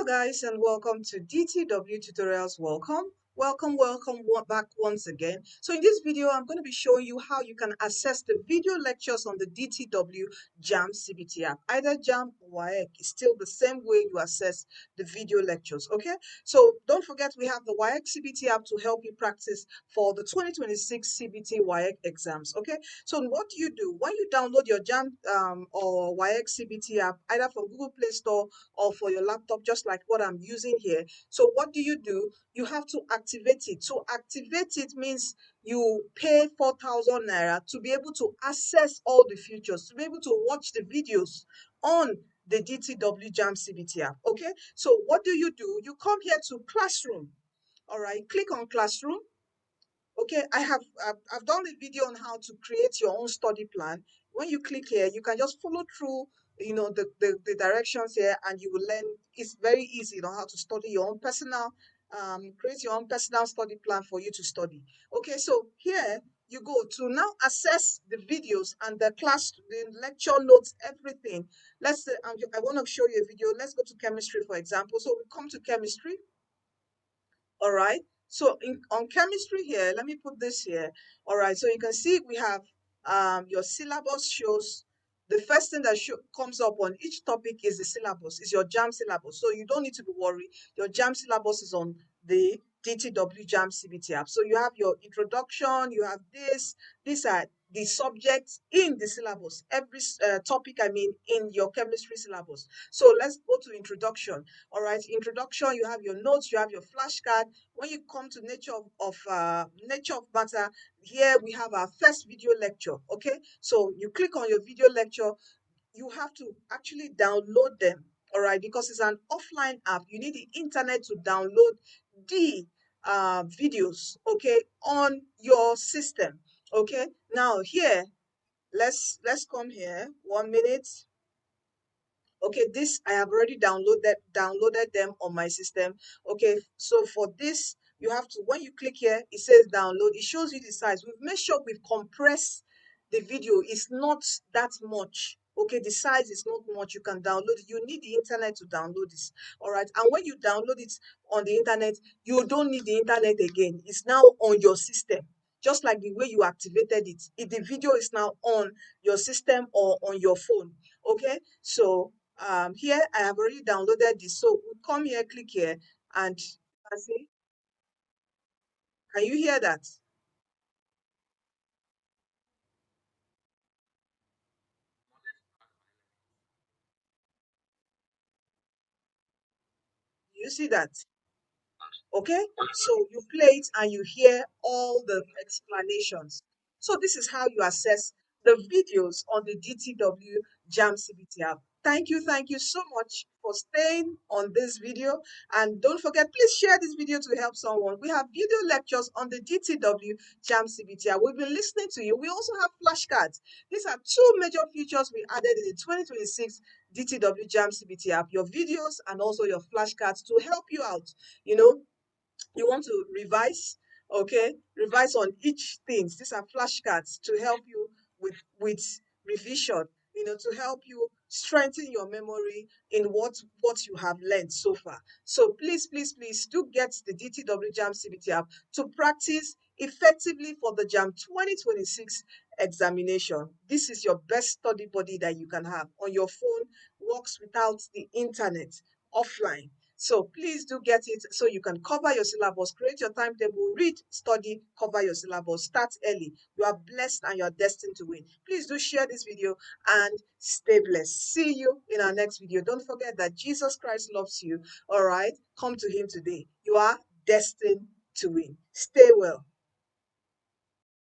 Hello guys and welcome to DTW Tutorials. Welcome back once again. So in this video, I'm going to be showing you how you can access the video lectures on the DTW JAMB CBT app. Either JAMB or WAEC is still the same way you access the video lectures, okay? So don't forget we have the WAEC CBT app to help you practice for the 2026 CBT WAEC exams, okay? So what do you do? When you download your JAMB or WAEC CBT app, either from Google Play Store or for your laptop, just like what I'm using here. So what do? You have to activate it. To activate it means you pay 4,000 naira to be able to access all the features, to be able to watch the videos on the DTW JAMB CBT app. Okay, so what do? You come here to Classroom. All right, click on Classroom. Okay, I've done a video on how to create your own study plan. When you click here, you can just follow through, the directions here, and you will learn. It's very easy, how to study your own personal, create your own personal study plan for you to study. Okay, so here you go to now access the videos and the lecture notes, everything. Let's say I want to show you a video. Let's go to chemistry, for example. So we come to chemistry. All right, so on chemistry here, let me put this here. All right, so you can see we have your syllabus shows. The first thing that comes up on each topic is the syllabus, is your JAMB syllabus. So you don't need to be worried. Your JAMB syllabus is on the DTW JAMB CBT app. So you have your introduction, you have this. These are the subjects in the syllabus. Every topic, in your chemistry syllabus. So let's go to introduction. All right, introduction, you have your notes, you have your flashcard. When you come to nature of matter, here we have our first video lecture. Okay, so you click on your video lecture. You have to actually download them. All right, because it's an offline app, you need the internet to download the videos, okay, on your system. Okay, now here, let's come here 1 minute. Okay, this I have already downloaded them on my system. Okay, so for this, you have to, when you click here, it says download. It shows you the size. We've made sure we've compressed the video. It's not that much. Okay, the size is not much. You can download it. You need the internet to download this. All right, and when you download it on the internet, you don't need the internet again. It's now on your system. Just like the way you activated it, if the video is now on your system or on your phone. Okay, so here I have already downloaded this. So we come here, click here, and see, can you hear that? You see that? Okay, so you play it and you hear all the explanations. So this is how you assess the videos on the DTW JAMB CBT app. Thank you so much for staying on this video, and don't forget, please share this video to help someone. We have video lectures on the DTW JAMB CBT app. We've been listening to you. We also have flashcards. These are two major features we added in the 2026 DTW JAMB CBT app, your videos and also your flashcards to help you out. You want to revise, okay, revise on each things. These are flashcards to help you with revision, to help you strengthen your memory in what you have learned so far. So please do get the DTW JAMB CBT app to practice effectively for the JAMB 2026 examination. This is your best study buddy that you can have. On your phone, works without the internet, offline. So please do get it so you can cover your syllabus, create your timetable, read, study, cover your syllabus, start early. You are blessed and you are destined to win. Please do share this video and stay blessed. See you in our next video. Don't forget that Jesus Christ loves you. All right, come to him today. You are destined to win. Stay well.